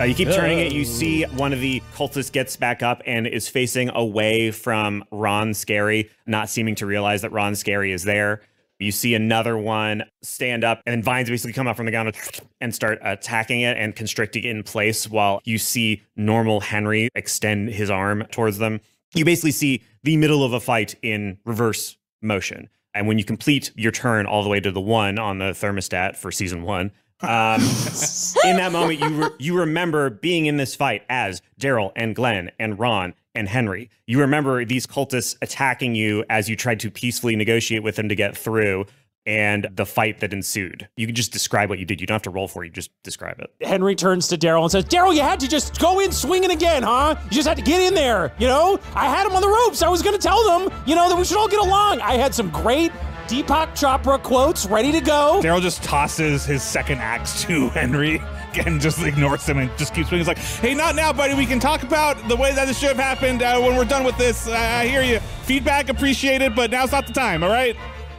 You keep turning it. You see one of the cultists gets back up and is facing away from Ron Scary, not seeming to realize that Ron Scary is there. You see another one stand up, and vines basically come up from the ground and start attacking it and constricting it in place, while you see normal Henry extend his arm towards them. You basically see the middle of a fight in reverse motion. And when you complete your turn all the way to the 1 on the thermostat for season 1, in that moment, you remember being in this fight as Daryl and Glenn and Ron and Henry. You remember these cultists attacking you as you tried to peacefully negotiate with them to get through, and the fight that ensued. You can just describe what you did. You don't have to roll for it. You just describe it. Henry turns to Daryl and says, Daryl, you had to just go in swinging again, huh? You just had to get in there, you know? I had him on the ropes. I was going to tell them, you know, that we should all get along. I had some great Deepak Chopra quotes ready to go. Daryl just tosses his second axe to Henry and just ignores him and just keeps swinging. He's like, hey, not now, buddy. We can talk about the way that this should have happened when we're done with this. I hear you. Feedback appreciated, but now's not the time, all right?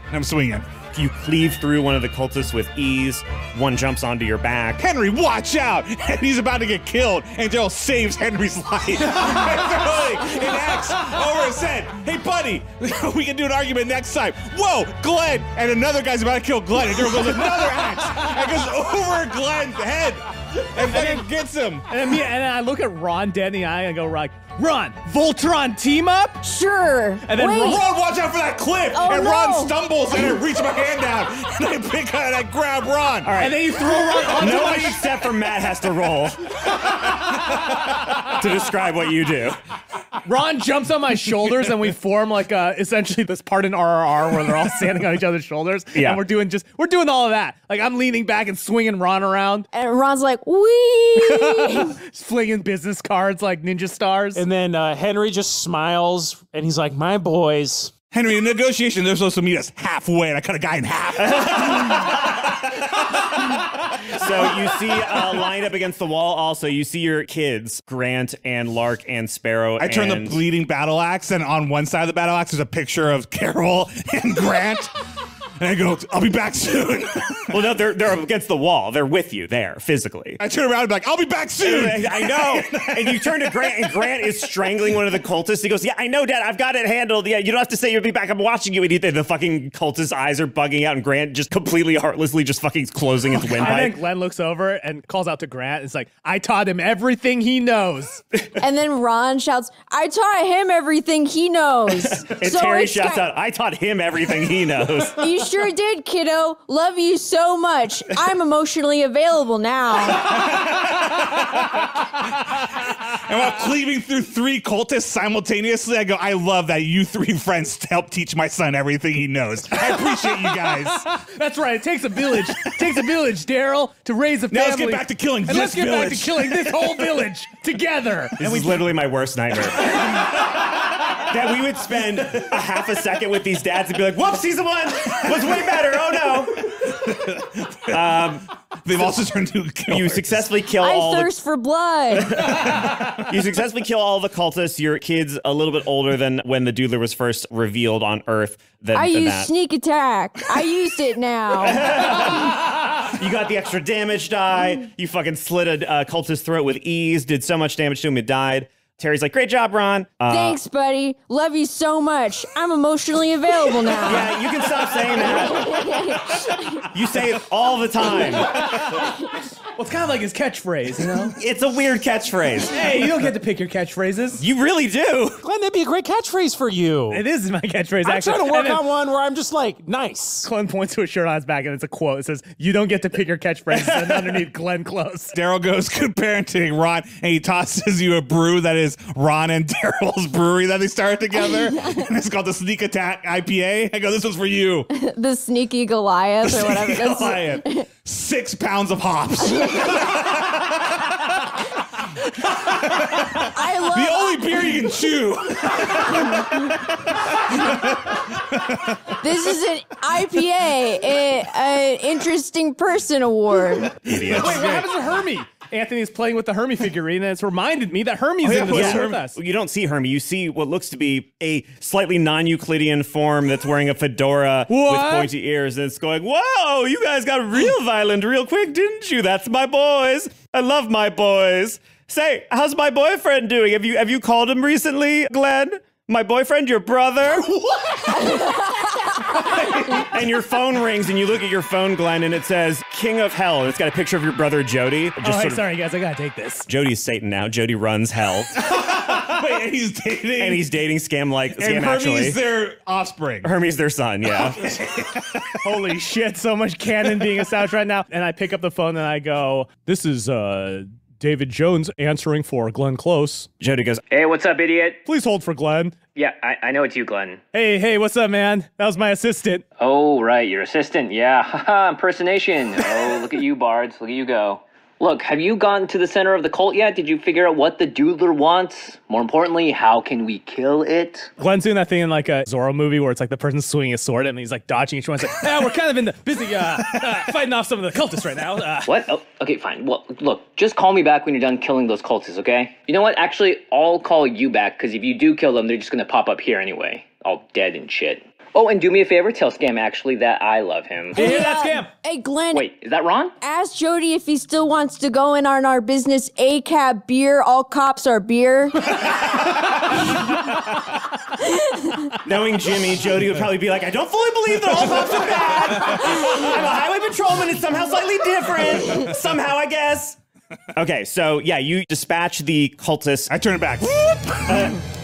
And I'm swinging. You cleave through one of the cultists with ease. One jumps onto your back. Henry, watch out! And he's about to get killed, and Daryl saves Henry's life. And throwing an axe over his head. Hey, buddy, we can do an argument next time. Whoa, Glenn! And another guy's about to kill Glenn, and Daryl goes another axe and goes over Glenn's head and fucking gets him. And then I look at Ron dead in the eye and go, like, Ron, Voltron team up? Sure. And then Ron, watch out for that cliff! Oh, and no. Ron stumbles, and I reach my hand out, and I pick up and I grab Ron. All right. And then you throw Ron onto Nobody except for Matt has to roll to describe what you do. Ron jumps on my shoulders and we form like essentially this part in RRR where they're all standing on each other's shoulders. Yeah. And we're doing all of that. Like I'm leaning back and swinging Ron around. And Ron's like, wee! Flinging business cards like ninja stars. And then Henry just smiles, and he's like, my boys. Henry, in negotiation, they're supposed to meet us halfway, and I cut a guy in half. So you see lined up against the wall also, you see your kids, Grant and Lark and Sparrow. I turn the bleeding battle axe, and on one side of the battle axe, there's a picture of Carol and Grant. And I go, I'll be back soon. Well, no, they're against the wall. They're with you there, physically. I turn around and be like, I'll be back soon. I know. And you turn to Grant, and Grant is strangling one of the cultists. He goes, yeah, I know, Dad. I've got it handled. Yeah, you don't have to say you'll be back. I'm watching you. And the fucking cultist's eyes are bugging out, and Grant just completely heartlessly just fucking closing his windpipe. And then Glenn looks over and calls out to Grant. It's like, I taught him everything he knows. And then Ron shouts, I taught him everything he knows. And so Terry shouts out, I taught him everything he knows. You sure did, kiddo. Love you so much. I'm emotionally available now. And while cleaving through 3 cultists simultaneously, I go, I love that you 3 friends helped teach my son everything he knows. I appreciate you guys. That's right. It takes a village. It takes a village, Daryl, to raise a family. Now let's get back to killing and this let's get village. back to killing this whole village together. This is literally my worst nightmare. That we would spend a half a second with these dads and be like, whoops, season 1 was way better. Oh, no. They've also turned into killers. You successfully kill I all thirst for blood. You successfully kill all the cultists. Your kid's a little bit older than when the Doodler was first revealed on Earth. I used sneak attack. I used it now. You got the extra damage die. You fucking slit a cultist's throat with ease. Did so much damage to him, it died. Terry's like, great job, Ron. Thanks, buddy. Love you so much. I'm emotionally available now. Yeah, you can stop saying that. You say it all the time. Well, it's kind of like his catchphrase, you know? It's a weird catchphrase. Hey, you don't get to pick your catchphrases. You really do. Glenn, that'd be a great catchphrase for you. It is my catchphrase, I'm actually. trying to work on one where I'm just like, nice. Glenn points to a shirt on his back, and it's a quote. It says, you don't get to pick your catchphrases, and underneath Glenn Close. Daryl goes, good parenting, Ron, and he tosses you a brew that is Ron and Daryl's brewery that they started together. And it's called the Sneak Attack IPA. I go, this one's for you. The sneaky Goliath or whatever. Goliath. 6 pounds of hops. I love the only beer you can chew. This is an IPA, an interesting person award. Idiots. Wait, what happens to Hermie? Anthony's playing with the Hermie figurine, and it's reminded me that Hermie's in this with us. You don't see Hermie. You see what looks to be a slightly non-Euclidean form that's wearing a fedora with pointy ears, and it's going, "Whoa, you guys got real violent real quick, didn't you? That's my boys. I love my boys. Say, how's my boyfriend doing? Have you called him recently, Glenn? My boyfriend, your brother?" And your phone rings, and you look at your phone, Glenn, and it says King of Hell, and it's got a picture of your brother, Jody. Sorry, guys, I gotta take this. Jody's Satan now. Jody runs hell. Wait, and he's dating? And he's dating Scam And Hermie's their offspring. Hermie's their son, yeah. Holy shit, so much canon being established right now. And I pick up the phone, and I go, this is, David Jones answering for Glenn Close. Jody goes, "Hey, what's up, idiot?" Please hold for Glenn. Yeah, I know it's you, Glenn. Hey, what's up, man? That was my assistant. Oh, right, your assistant. Yeah, haha, impersonation. Oh, look at you, Bards. Look at you go. Look, have you gotten to the center of the cult yet? Did you figure out what the doodler wants? More importantly, how can we kill it? Glenn's doing that thing in like a Zorro movie where it's like the person swinging a sword at him and he's like dodging each one. It's like, yeah, we're kind of in the busy fighting off some of the cultists right now. What? Oh, okay, fine. Well, look, just call me back when you're done killing those cultists, okay? You know what? Actually, I'll call you back, because if you do kill them, they're just going to pop up here anyway. All dead and shit. Oh, and do me a favor, tell Scam actually that I love him. You hear that, Scam? Hey, Glenn. Wait, is that Ron? Ask Jody if he still wants to go in on our business ACAB beer. All cops are beer. knowing Jimmy, Jody would probably be like, "I don't fully believe that all cops are bad. I'm a highway patrolman. It's somehow slightly different. Somehow, I guess." Okay, so yeah, you dispatch the cultists. I turn it back.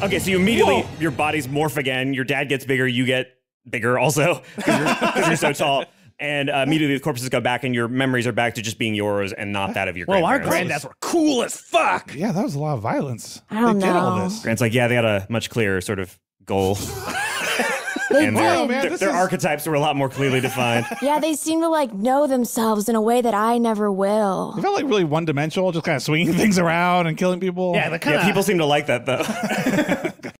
Okay, so you immediately, your bodies morph again. Your dad gets bigger. You get bigger also because you're so tall. And immediately the corpses go back, and your memories are back to just being yours and not that of your grandparents. Our granddads were cool as fuck. Yeah, that was a lot of violence. I don't They did all know. this. Grant's like, yeah, they had a much clearer sort of goal. They And did. their archetypes were a lot more clearly defined. Yeah, they seem to like know themselves in a way that I never will. It felt like really one-dimensional, just kind of swinging things around and killing people. Yeah, Yeah, people seem to like that, though.